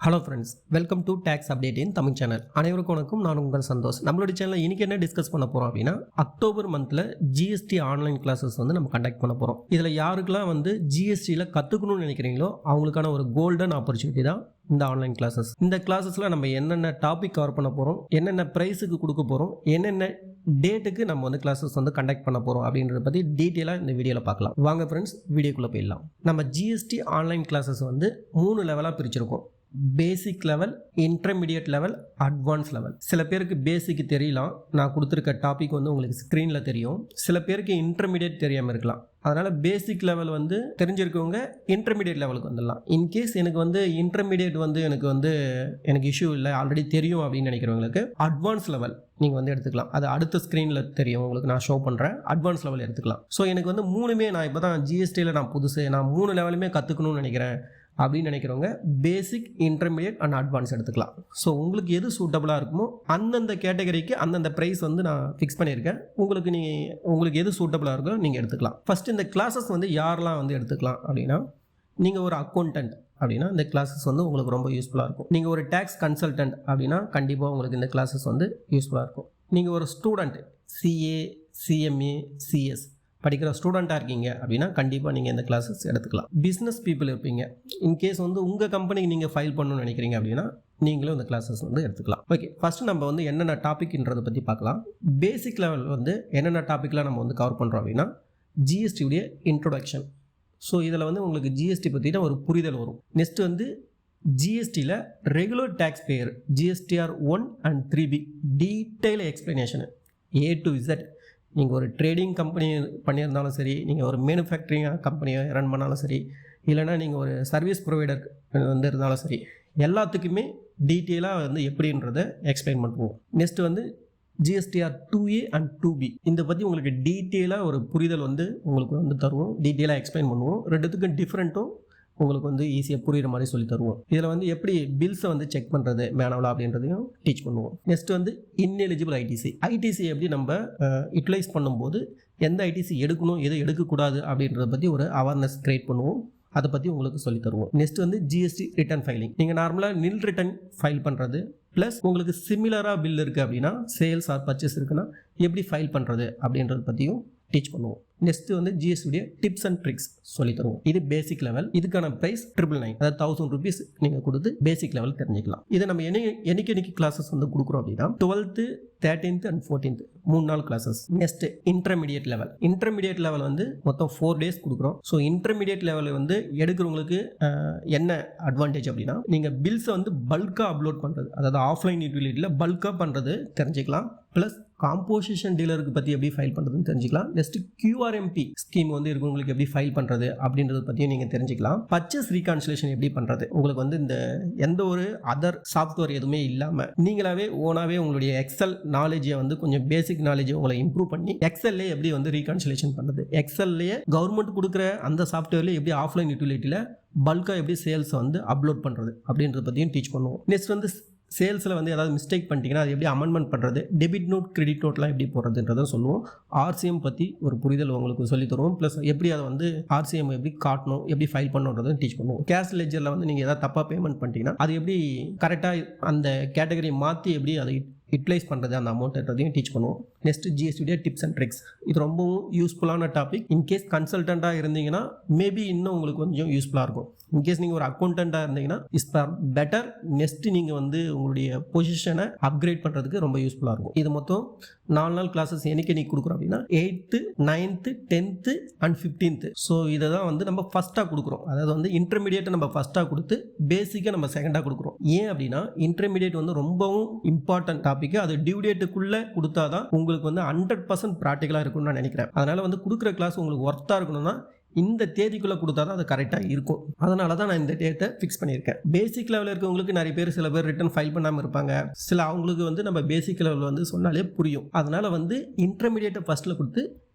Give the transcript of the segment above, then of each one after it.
Hello friends, welcome to tax update in Tamil channel. அனைவருக்கும் வணக்கம். நான் உங்கள் சந்தோஷ். நம்மளுடைய சேனலில் இன்றைக்கி என்ன டிஸ்கஸ் பண்ண போகிறோம் அப்படின்னா, அக்டோபர் மந்தில் ஜிஎஸ்டி ஆன்லைன் கிளாஸஸ் வந்து நம்ம கண்டக்ட் பண்ண போகிறோம். இதில் யாருக்கெல்லாம் வந்து ஜிஎஸ்டியில் கற்றுக்கணும்னு நினைக்கிறீங்களோ அவங்களுக்கான ஒரு கோல்டன் ஆப்பர்ச்சுனிட்டி தான் இந்த ஆன்லைன் கிளாஸஸ். இந்த கிளாஸஸில் நம்ம என்னென்ன டாபிக் கவர் பண்ண போகிறோம், என்னென்ன ப்ரைஸுக்கு கொடுக்க போகிறோம், என்னென்ன டேட்டுக்கு நம்ம வந்து கிளாஸஸ் வந்து கண்டக்ட் பண்ண போகிறோம் அப்படின்றத பற்றி டீட்டெயிலாக இந்த வீடியோவில் பார்க்கலாம். வாங்க ஃப்ரெண்ட்ஸ், வீடியோக்குள்ளே போயிடலாம். நம்ம ஜிஎஸ்டி ஆன்லைன் கிளாஸஸ் வந்து 3 லெவலாக பிரிச்சிருக்கோம். Basic level, intermediate level, advance level. சில பேருக்கு பேசிக் தெரியலாம், நான் கொடுத்துருக்க டாபிக் வந்து உங்களுக்கு ஸ்க்ரீனில் தெரியும். சில பேருக்கு இன்டர்மீடியட் தெரியாமல் இருக்கலாம். அதனால் பேசிக் லெவல் வந்து தெரிஞ்சிருக்கவங்க இன்டர்மீடியட் லெவலுக்கு வந்துடலாம். இன்கேஸ் எனக்கு வந்து இன்டர்மீடியட் வந்து எனக்கு இஷ்யூ இல்லை, ஆல்ரெடி தெரியும் அப்படின்னு நினைக்கிறவங்களுக்கு அட்வான்ஸ் லெவல் நீங்கள் வந்து எடுத்துக்கலாம். அது அடுத்த ஸ்க்ரீனில் தெரியும் உங்களுக்கு, நான் ஷோ பண்ணுறேன். அட்வான்ஸ் லெவல் எடுத்துக்கலாம். ஸோ எனக்கு வந்து 3மே நான் இப்போ தான் ஜிஎஸ்டியில் நான் புதுசு, நான் 3 லெவலுமே கற்றுக்கணும்னு நினைக்கிறேன் அப்படின்னு நினைக்கிறவங்க பேசிக், இன்டர்மீடியட் அண்ட் அட்வான்ஸ் எடுத்துக்கலாம். ஸோ உங்களுக்கு எது சூட்டபுளாக இருக்குமோ அந்தந்த கேட்டகரிக்கு அந்தந்த ப்ரைஸ் வந்து நான் ஃபிக்ஸ் பண்ணியிருக்கேன். உங்களுக்கு எது சூட்டபுளாக இருக்கோ நீங்கள் எடுத்துக்கலாம். ஃபஸ்ட்டு இந்த கிளாஸஸ் வந்து யாரெல்லாம் வந்து எடுத்துக்கலாம் அப்படின்னா, நீங்கள் ஒரு அக்கௌண்டன்ட் அப்படின்னா இந்த கிளாஸஸ் வந்து உங்களுக்கு ரொம்ப யூஸ்ஃபுல்லாக இருக்கும். நீங்கள் ஒரு டேக்ஸ் கன்சல்டன்ட் அப்படின்னா கண்டிப்பாக உங்களுக்கு இந்த கிளாஸஸ் வந்து யூஸ்ஃபுல்லாக இருக்கும். நீங்கள் ஒரு ஸ்டூடெண்ட், சிஏ, சிஎம்ஏ, சிஎஸ் படிக்கிற ஸ்டூடெண்ட்டாக இருக்கீங்க அப்படின்னா கண்டிப்பாக நீங்கள் இந்த கிளாஸஸ் எடுத்துக்கலாம். பிஸ்னஸ் பீப்புள் இருப்பீங்க, இன்கேஸ் வந்து உங்கள் கம்பெனிக்கு நீங்கள் ஃபைல் பண்ணணும்னு நினைக்கிறீங்க அப்படின்னா நீங்களும் இந்த கிளாஸஸ் வந்து எடுத்துக்கலாம். ஓகே, ஃபஸ்ட்டு நம்ம வந்து என்னென்ன டாபிக்ன்றதை பற்றி பார்க்கலாம். பேசிக் லெவல் வந்து என்னென்ன டாப்பிக்லாம் நம்ம வந்து கவர் பண்ணுறோம் அப்படின்னா, ஜிஎஸ்டியுடைய இன்ட்ரோடக்ஷன். ஸோ இதில் வந்து உங்களுக்கு ஜிஎஸ்டி பற்றின ஒரு புரிதல் வரும். நெக்ஸ்ட் வந்து ஜிஎஸ்டியில் regular tax payer, GSTR-1 and 3B detail எக்ஸ்ப்ளனேஷனு A to Z. நீங்கள் ஒரு ட்ரேடிங் கம்பெனி பண்ணியிருந்தாலும் சரி, நீங்கள் ஒரு மேனுஃபேக்சரிங் கம்பெனியை ரன் பண்ணாலும் சரி, இல்லைனா நீங்கள் ஒரு சர்வீஸ் ப்ரொவைடர் வந்து இருந்தாலும் சரி, எல்லாத்துக்குமே டீட்டெயிலாக வந்து எப்படின்றத எக்ஸ்பிளைன் பண்ணுவோம். நெக்ஸ்ட் வந்து GSTR-2A and 2B இந்த பற்றி உங்களுக்கு டீட்டெயிலாக ஒரு புரிதல் வந்து உங்களுக்கு வந்து தருவோம். டீட்டெயிலாக எக்ஸ்பிளைன் பண்ணுவோம். ரெண்டுத்துக்கும் டிஃப்ரெண்ட்டும் உங்களுக்கு வந்து ஈஸியாக புரிகிற மாதிரி சொல்லி தருவோம். இதில் வந்து எப்படி பில்ஸை வந்து செக் பண்ணுறது மேனுவலாக அப்படின்றதையும் டீச் பண்ணுவோம். நெக்ஸ்ட் வந்து இன்எலிஜிபிள் ஐடிசி எப்படி நம்ம யூட்டிலைஸ் பண்ணும்போது எந்த ஐடிசி எடுக்கணும், எது எடுக்கக்கூடாது அப்படின்றத பற்றி ஒரு அவேர்னஸ் கிரியேட் பண்ணுவோம். அதை பற்றி உங்களுக்கு சொல்லி தருவோம். நெக்ஸ்ட் வந்து ஜிஎஸ்டி ரிட்டர்ன் ஃபைலிங். நீங்கள் நார்மலாக நில் ரிட்டர்ன் ஃபைல் பண்ணுறது ப்ளஸ் உங்களுக்கு சிமிலராக பில் இருக்குது அப்படின்னா, சேல்ஸ் ஆர் பர்ச்சேஸ் இருக்குன்னா எப்படி ஃபைல் பண்ணுறது அப்படின்றத பற்றியும் டீச் பண்ணுவோம். நெக்ஸ்ட் வந்து ஜிஎஸ்டியுடைய டிப்ஸ் அண்ட் ட்ரிக்ஸ் சொல்லி தருவோம். இது பேசிக் லெவல். இதுக்கான ப்ரைஸ் 999, அதாவது 1000 rupees நீங்கள் கொடுத்து பேசிக் லெவல் தெரிஞ்சுக்கலாம். இதை நம்ம என்னைக்கு கிளாஸஸ் வந்து கொடுக்குறோம் அப்படின்னா 12th, 13th and 14th 3 நாள் கிளாஸஸ். நெக்ஸ்ட் இன்டர்மீடியட் லெவல் வந்து மொத்தம் 4 days கொடுக்குறோம். ஸோ இன்டர்மீடியட் லெவல் வந்து எடுக்கிறவங்களுக்கு என்ன அட்வான்டேஜ் அப்படின்னா, நீங்கள் பில்ஸை வந்து பல்காக அப்லோட் பண்ணுறது, அதாவது ஆஃப்லைன் யூட்டிலிட்டியில் பல்காக பண்ணுறது தெரிஞ்சுக்கலாம். ப்ளஸ் காம்போசிஷன் டீலருக்கு பற்றி எப்படி ஃபைல் பண்ணுறதுன்னு தெரிஞ்சுக்கலாம். நெக்ஸ்ட் QRMP ஸ்கீம் வந்து இருக்கவங்களுக்கு எப்படி ஃபைல் பண்ணுறது அப்படின்றத பற்றியும் நீங்கள் தெரிஞ்சுக்கலாம். பர்ச்சேஸ் ரீகான்சிலேஷன் எப்படி பண்ணுறது, உங்களுக்கு வந்து இந்த எந்த ஒரு அதர் சாஃப்ட்வேர் எதுவுமே இல்லாமல் நீங்களாவே ஓனாகவே உங்களுடைய எக்ஸல் நாலேஜை வந்து கொஞ்சம் பேசிக் நாலேஜை உங்களை இம்ப்ரூவ் பண்ணி எக்ஸல்லே எப்படி வந்து ரீகான்சிலேஷன் பண்ணுறது, எக்ஸல்லையே கவர்மெண்ட் கொடுக்குற அந்த சாஃப்ட்வேர்லேயே எப்படி ஆஃப்லைன் யூட்டிலிட்டியில் பல்காக எப்படி சேல்ஸை வந்து அப்லோட் பண்ணுறது அப்படின்றத பற்றியும் டீச் பண்ணுவோம். நெக்ஸ்ட் வந்து சேல்ஸில் வந்து ஏதாவது மிஸ்டேக் பண்ணிட்டீங்கன்னா அது எப்படி அமெண்ட்மெண்ட் பண்ணுறது, டெபிட் நோட், கிரெடிட் நோட்லாம் எப்படி போடுறதுன்றதை சொல்லுவோம். RCM பற்றி ஒரு புரிதல் உங்களுக்கு சொல்லி தருவோம். ப்ளஸ் எப்படி அதை வந்து RCM எப்படி காட்டணும், எப்படி ஃபைல் பண்ணணுன்றதை டீச் பண்ணுவோம். கேஷ் லெட்ஜரில் வந்து நீங்கள் ஏதாவது தப்பாக பேமெண்ட் பண்ணிட்டீங்கன்னா அது எப்படி கரெக்டாக அந்த கேட்டகரி மாற்றி எப்படி அதை யூட்டிலைஸ் பண்ணுறது அந்த அமௌண்ட்ன்றதையும் டீச் பண்ணுவோம். நெக்ஸ்ட் ஜிஎஸ்டியுடைய டிப்ஸ் அண்ட் ட்ரிக்ஸ். இது ரொம்பவும் யூஸ்ஃபுல்லான டாபிக். இன்கேஸ் கன்சல்டண்ட்டாக இருந்தீங்கன்னா மேபி இன்னும் உங்களுக்கு கொஞ்சம் யூஸ்ஃபுல்லாக இருக்கும். இன்கேஸ் நீங்கள் ஒரு அக்கௌண்டண்ட்டாக இருந்தீங்கன்னா இஸ் பெட்டர். நெக்ஸ்ட் நீங்கள் வந்து உங்களுடைய பொசிஷனை அப்கிரேட் பண்ணுறதுக்கு ரொம்ப யூஸ்ஃபுல்லாக இருக்கும். இது மொத்தம் 4 நாள் கிளாஸஸ் என்னைக்கு கொடுக்குறோம் அப்படின்னா 8th, 9th, 10th and 15th. So இதை தான் வந்து நம்ம ஃபஸ்ட்டாக கொடுக்குறோம். அதாவது வந்து இன்டர்மீடியேட்டை நம்ம ஃபஸ்ட்டாக கொடுத்து பேசிக்காக நம்ம செகண்டாக கொடுக்குறோம். ஏன் அப்படின்னா இன்டர்மீடியேட் வந்து ரொம்பவும் இம்பார்ட்டன்ட் டாபிக். அது டியூ டேட்டுக்குள்ளே கொடுத்தா தான் உங்களுக்கு வந்து 100% ப்ராக்டிக்கலாக இருக்கும்னு நான் நினைக்கிறேன். அதனால் வந்து கொடுக்குற கிளாஸ் உங்களுக்கு ஒர்த்தாக இருக்கணும்னா இந்த தேதிக்குள்ளே கொடுத்தா தான் அது கரெக்டாக இருக்கும். அதனால தான் நான் இந்த டேட்டை ஃபிக்ஸ் பண்ணியிருக்கேன். பேசிக் லெவலில் இருக்கவங்களுக்கு சில பேர் ரிட்டர்ன் ஃபைல் பண்ணாமல் இருப்பாங்க. அவங்களுக்கு வந்து நம்ம பேசிக் லெவலில் வந்து சொன்னாலே புரியும். அதனால் வந்து இன்டர்மீடியேட்டை ஃபஸ்ட்டில் கொடுத்து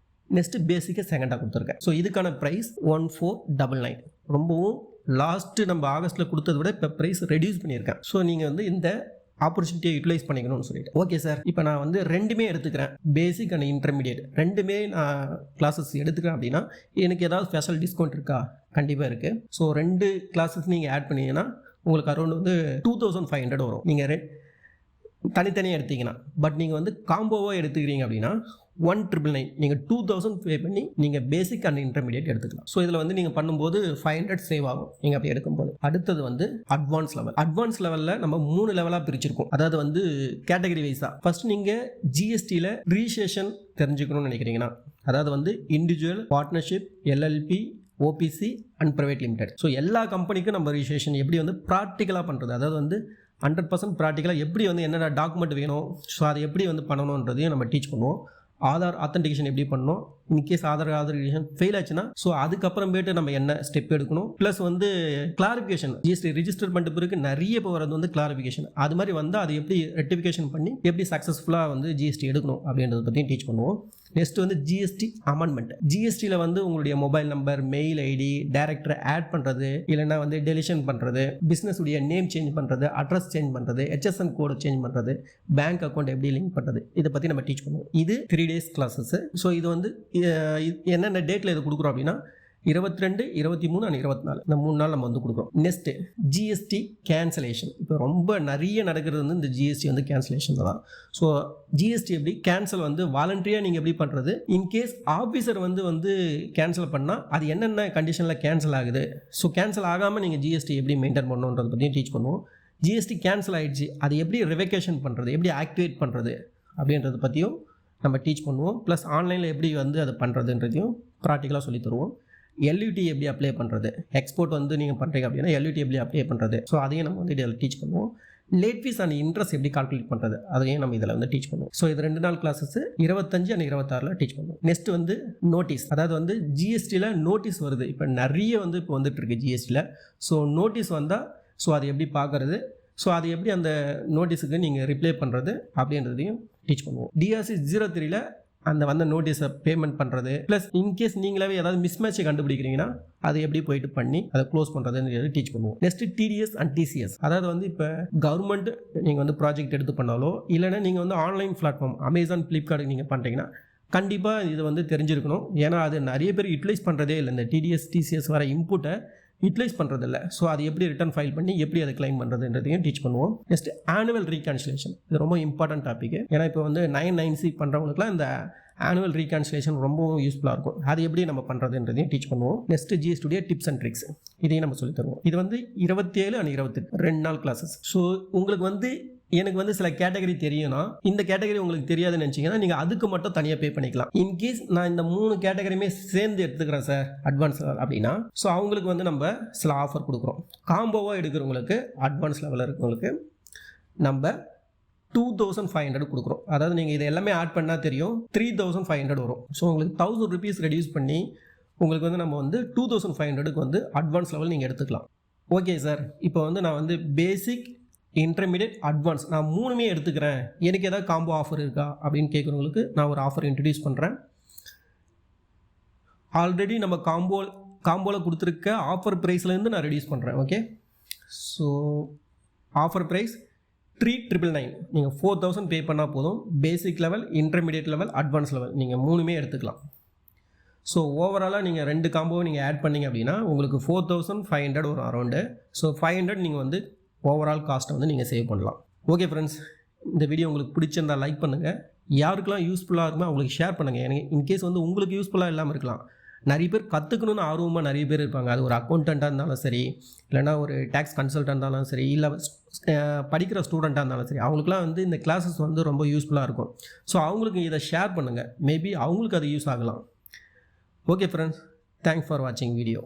நெக்ஸ்ட் பேசிக்கை செகண்டாக கொடுத்துருக்கேன். ஸோ இதுக்கான ப்ரைஸ் 1499. ரொம்பவும் லாஸ்ட்டு நம்ம ஆகஸ்ட்டில் கொடுத்ததை விட இப்போ ப்ரைஸ் ரெடியூஸ் பண்ணியிருக்கேன். ஸோ நீங்கள் வந்து இந்த ஆப்பர்ச்சுனிட்டியை யூட்டிலைஸ் பண்ணிக்கணும்னு சொல்லிட்டு, ஓகே சார் இப்போ நான் வந்து ரெண்டுமே எடுத்துக்கிறேன், பேசிக் அண்ட் இன்டர்மீடியட் ரெண்டுமே நான் கிளாஸஸ் எடுத்துக்கிறேன் அப்படின்னா எனக்கு ஏதாவது ஸ்பெஷல் டிஸ்கவுண்ட் இருக்கா? கண்டிப்பாக இருக்குது. ஸோ 2 கிளாஸஸ் நீங்கள் ஆட் பண்ணிங்கன்னா உங்களுக்கு அரௌண்ட் வந்து 2500 வரும் நீங்கள் தனித்தனியாக எடுத்தீங்கன்னா. பட் நீங்கள் வந்து காம்போவாக எடுத்துக்கிறீங்க அப்படின்னா 1999 நீங்கள் 2000 பே பண்ணி நீங்கள் பேசிக் அண்ட் இன்டர்மீடியட் எடுத்துக்கலாம். ஸோ இதில் வந்து நீங்கள் பண்ணும்போது 500 சேவ் ஆகும் நீங்கள் அப்படி எடுக்கும்போது. அடுத்தது வந்து அட்வான்ஸ் லெவல். அட்வான்ஸ் லெவலில் நம்ம 3 லெவலாக பிரிச்சிருக்கோம். அதாவது வந்து கேட்டகரி வைஸாக. ஃபர்ஸ்ட் நீங்கள் ஜிஎஸ்டியில் ரிஜிஸ்ட்ரேஷன் தெரிஞ்சுக்கணும்னு நினைக்கிறீங்கன்னா, அதாவது வந்து individual, partnership, LLB, OBC and private limited. So எல்லா கம்பெனிக்கும் நம்ம ரிஜிஸ்ட்ரேஷன் எப்படி வந்து ப்ராக்டிக்கலாக பண்ணுறது, அதாவது வந்து 100% ப்ராக்டிக்கலாக எப்படி வந்து என்னென்ன டாக்குமெண்ட் வேணும், ஸோ அதை எப்படி வந்து பண்ணணுன்றதையும் நம்ம டீச் பண்ணுவோம். ஆதார் ஆத்தென்டிகேஷன் எப்படி பண்ணணும், இன்கேஸ் ஆதாரிகேஷன் ஃபெயில் ஆச்சுன்னா ஸோ அதுக்கப்புறமேட்டு நம்ம என்ன ஸ்டெப் எடுக்கணும். ப்ளஸ் வந்து கிளாரிஃபிகேஷன், ஜிஎஸ்டி ரிஜிஸ்டர் பண்ணிட்டு பிறகு நிறைய இப்போ வரது வந்து கிளாரிஃபிகேஷன், அது மாதிரி வந்தால் அதை எப்படி ரெக்டிஃபிகேஷன் பண்ணி எப்படி சக்ஸஸ்ஃபுல்லாக வந்து ஜிஎஸ்டி எடுக்கணும் அப்படின்றத பற்றியும் டீச் பண்ணுவோம். நெக்ஸ்ட் வந்து ஜிஎஸ்டி அமெண்ட்மெண்ட். ஜிஎஸ்டியில் வந்து உங்களுடைய மொபைல் நம்பர், மெயில் ஐடி, டைரக்டரை ஆட் பண்ணுறது, இல்லைனா வந்து டெலிஷன் பண்ணுறது, பிஸ்னஸ் உடைய நேம் சேஞ்ச் பண்ணுறது, அட்ரஸ் சேஞ்ச் பண்ணுறது, HSN கோடு சேஞ்ச் பண்ணுறது, பேங்க் அக்கௌண்ட் எப்படி லிங்க் பண்ணுறது, இதை பற்றி நம்ம டீச் பண்ணுவோம். இது 3 days கிளாஸஸ். ஸோ இது வந்து என்னென்ன டேட்டில் இது கொடுக்குறோம் அப்படின்னா 22, 23 அண்ட் 24 இந்த 3 நாள் நம்ம வந்து கொடுக்குறோம். Next GST cancellation. இப்போ ரொம்ப நிறைய நடக்கிறது வந்து இந்த ஜிஎஸ்டி வந்து கேன்சலேஷன் தான். ஸோ ஜிஎஸ்டி எப்படி கேன்சல் வந்து வாலண்டரியாக நீங்கள் எப்படி பண்ணுறது, இன்கேஸ் ஆஃபீஸர் வந்து கேன்சல் பண்ணால் அது என்னென்ன கண்டிஷனில் கேன்சல் ஆகுது, ஸோ கேன்சல் ஆகாமல் நீங்கள் ஜிஎஸ்டி எப்படி மெயின்டைன் பண்ணணுன்றதை பற்றியும் டீச் பண்ணுவோம். ஜிஎஸ்டி கேன்சல் ஆகிடுச்சு, அது எப்படி ரிவெகேஷன் பண்ணுறது, எப்படி ஆக்டிவேட் பண்ணுறது அப்படின்றத பற்றியும் நம்ம டீச் பண்ணுவோம். ப்ளஸ் ஆன்லைனில் எப்படி வந்து அதை பண்ணுறதுன்றதையும் ப்ராக்டிக்கலாக சொல்லி தருவோம். எல்யூடி எப்படி அப்ளை பண்ணுறது, எக்ஸ்போர்ட் வந்து நீங்கள் பண்ணுறீங்க அப்படின்னா எல்யூடி எப்படி அப்ளை பண்ணுறது, ஸோ அதையும் நம்ம வந்து இதில் டீச் பண்ணுவோம். லேட் ஃபீஸ் அண்ட் இன்ட்ரெஸ்ட் எப்படி கால்குலேட் பண்ணுறது, அதையும் நம்ம இதில் வந்து டீச் பண்ணுவோம். ஸோ இது 2 நாள் கிளாஸஸ் 25 அண்ட் 26 டீச் பண்ணுவோம். நெக்ஸ்ட் வந்து நோட்டீஸ். அதாவது வந்து ஜிஎஸ்டியில் நோட்டீஸ் வருது, இப்போ நிறைய வந்து இப்போ வந்துட்டு இருக்கு ஜிஎஸ்டியில். ஸோ நோட்டீஸ் வந்தால் ஸோ அது எப்படி பார்க்குறது, ஸோ அது எப்படி அந்த நோட்டீஸுக்கு நீங்கள் ரிப்ளை பண்ணுறது அப்படின்றதையும் டீச் பண்ணுவோம். டிஆர்சி 03ல் அந்த வந்த நோட்டீஸை பேமெண்ட் பண்ணுறது, ப்ளஸ் இன்கேஸ் நீங்களாவே ஏதாவது மிஸ்மேட்சை கண்டுபிடிக்கிறீங்கன்னா அதை எப்படி போயிட்டு பண்ணி அதை க்ளோஸ் பண்ணுறதுன்னு டீச் பண்ணுவோம். Next TDS and TCS. அதாவது வந்து இப்போ கவர்மெண்ட் நீங்கள் வந்து ப்ராஜெக்ட் எடுத்து பண்ணாலோ இல்லைன்னா நீங்கள் வந்து ஆன்லைன் பிளாட்ஃபார்ம் அமேசான், ஃப்ளிப்கார்ட் நீங்கள் பண்ணுறீங்கன்னா கண்டிப்பாக இது வந்து தெரிஞ்சிருக்கணும். ஏன்னா அது நிறைய பேர் யூட்டிலைஸ் பண்ணுறதே இல்லை, இந்த டிடிஎஸ் டிசிஎஸ் வர இன்புட்டை யூட்டிலைஸ் பண்ணுறதில்ல. ஸோ அது எப்படி ரிட்டர்ன் ஃபைல் பண்ணி எப்படி அதை கிளைம் பண்ணுறதுன்றதையும் டீச் பண்ணுவோம். Next annual reconciliation. இது ரொம்ப இம்பார்ட்டன்ட் டாபிக். ஏன்னா இப்போ வந்து 990 பண்ணுறவங்களுக்குலாம் இந்த ஆனுவல் ரீகான்சிலேஷன் ரொம்பவும் யூஸ்ஃபுல்லாக இருக்கும். அது எப்படி நம்ம பண்ணுறதுன்றதையும் டீச் பண்ணுவோம். நெக்ஸ்ட் ஜிஎஸ்டியுடைய டிப்ஸ் அண்ட் ட்ரிக்ஸ், இதையும் நம்ம சொல்லி தருவோம். இது வந்து 27 அண்ட் 28 2 நாள் கிளாஸஸ். ஸோ உங்களுக்கு வந்து எனக்கு வந்து சில கேட்டகரி தெரியும்னா இந்த கேட்டகரி உங்களுக்கு தெரியாதுன்னு நினச்சிங்கன்னா நீங்கள் அதுக்கு மட்டும் தனியாக பே பண்ணிக்கலாம். இன்கேஸ் நான் இந்த 3 கேட்டகரியுமே சேர்ந்து எடுத்துக்கிறேன் சார் அட்வான்ஸ் அப்படின்னா, ஸோ அவங்களுக்கு வந்து நம்ம சில ஆஃபர் கொடுக்குறோம். காம்போவாக எடுக்கிறவங்களுக்கு அட்வான்ஸ் லெவலில் இருக்கிறவங்களுக்கு நம்ம 2500 கொடுக்குறோம். அதாவது நீங்கள் இதை எல்லாமே ஆட் பண்ணால் தெரியும் 3500 வரும். ஸோ உங்களுக்கு 1000 rupees ரெடியூஸ் பண்ணி உங்களுக்கு வந்து நம்ம வந்து 2500க்கு வந்து அட்வான்ஸ் லெவல் நீங்கள் எடுத்துக்கலாம். ஓகே சார், இப்போ வந்து நான் வந்து பேசிக், இன்டர்மீடியட், அட்வான்ஸ் நான் 3மே எடுத்துக்கிறேன், எனக்கு ஏதாவது காம்போ ஆஃபர் இருக்கா அப்படின்னு கேட்குறவங்களுக்கு நான் ஒரு ஆஃபர் இன்ட்ரடியூஸ் பண்ணுறேன். ஆல்ரெடி நம்ம காம்போவில் கொடுத்துருக்க ஆஃபர் ப்ரைஸ்லேருந்து நான் ரெடியூஸ் பண்ணுறேன். Okay, so offer price 3999. நீங்கள் 4000 பே பண்ணால் போதும். Basic level, intermediate level, advance level நீங்கள் 3மே எடுத்துக்கலாம். ஸோ ஓவராலாக நீங்கள் 2 காம்போவை நீங்கள் ஆட் பண்ணிங்க அப்படின்னா உங்களுக்கு 4500 வரும் அரௌண்டு. ஸோ 500 நீங்கள் வந்து ஓவரால் காஸ்ட்டை வந்து நீங்கள் சேவ் பண்ணலாம். ஓகே ஃப்ரெண்ட்ஸ், இந்த வீடியோ உங்களுக்கு பிடிச்சிருந்தால் லைக் பண்ணுங்கள். யாருக்கெல்லாம் யூஸ்ஃபுல்லாக இருக்குமோ அவங்களுக்கு ஷேர் பண்ணுங்கள். எனக்கு இன்கேஸ் வந்து உங்களுக்கு யூஸ்ஃபுல்லாக இல்லாமல் இருக்கலாம். நிறைய பேர் கற்றுக்கணுன்னு ஆர்வமாக நிறைய பேர் இருப்பாங்க. அது ஒரு அக்கௌண்டண்ட்டாக இருந்தாலும் சரி, இல்லைனா ஒரு டேக்ஸ் கன்சல்டண்ட்டாக இருந்தாலும் சரி, இல்லை படிக்கிற ஸ்டூடெண்ட்டாக இருந்தாலும் சரி, அவங்களுக்குலாம் வந்து இந்த கிளாஸஸ் வந்து ரொம்ப யூஸ்ஃபுல்லாக இருக்கும். ஸோ அவங்களுக்கு இதை ஷேர் பண்ணுங்கள், மேபி அவங்களுக்கு அது யூஸ் ஆகலாம். ஓகே ஃப்ரெண்ட்ஸ், தேங்க்ஸ் ஃபார் வாட்சிங் வீடியோ.